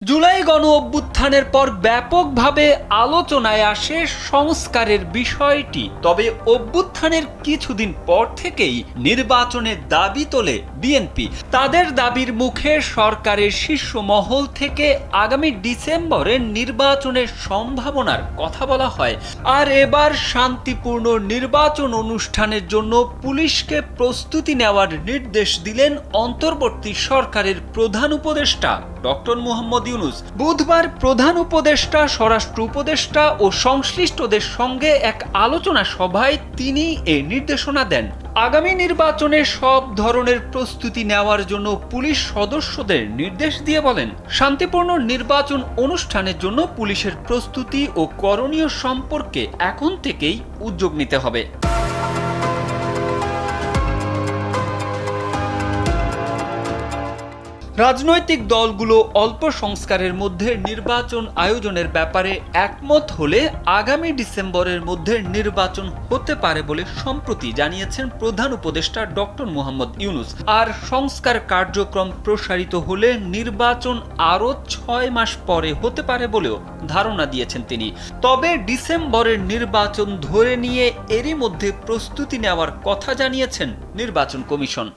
জুলাই গণ অভ্যুত্থানের পর ব্যাপকভাবে আলোচনায় আসে সংস্কারের বিষয়টি। তবে অভ্যুত্থানের কিছুদিন পর থেকেই নির্বাচনের দাবি তোলে বিএনপি। তাদের দাবির মুখে সরকারের শীর্ষ মহল থেকে আগামী ডিসেম্বরে নির্বাচনের সম্ভাবনার কথা বলা হয়। আর এবার শান্তিপূর্ণ নির্বাচন অনুষ্ঠানের জন্য পুলিশকে প্রস্তুতি নেওয়ার নির্দেশ দিলেন অন্তর্বর্তী সরকারের প্রধান উপদেষ্টা ডক্টর মোহাম্মদ ইউনূস। বুধবার প্রধান উপদেষ্টা, স্বরাষ্ট্র উপদেষ্টা ও সংশ্লিষ্টদের সঙ্গে এক আলোচনা সভায় তিনি এই নির্দেশনা দেন। আগামী নির্বাচনে সব ধরনের প্রস্তুতি নেওয়ার জন্য পুলিশ সদস্যদের নির্দেশ দিয়ে বলেন, শান্তিপূর্ণ নির্বাচন অনুষ্ঠানের জন্য পুলিশের প্রস্তুতি ও করণীয় সম্পর্কে এখন থেকেই উদ্যোগ নিতে হবে। রাজনৈতিক দলগুলো অল্প সংস্কারের মধ্যে নির্বাচন আয়োজনের ব্যাপারে একমত হলে আগামী ডিসেম্বরের মধ্যে নির্বাচন হতে পারে বলে সম্প্রতি জানিয়েছেন প্রধান উপদেষ্টা ডক্টর মোহাম্মদ ইউনূস। আর সংস্কার কার্যক্রম প্রসারিত হলে নির্বাচন আরও 6 মাস পরে হতে পারে বলেও ধারণা দিয়েছেন তিনি। তবে ডিসেম্বরের নির্বাচন ধরে নিয়ে এরই মধ্যে প্রস্তুতি নেওয়ার কথা জানিয়েছেন নির্বাচন কমিশন।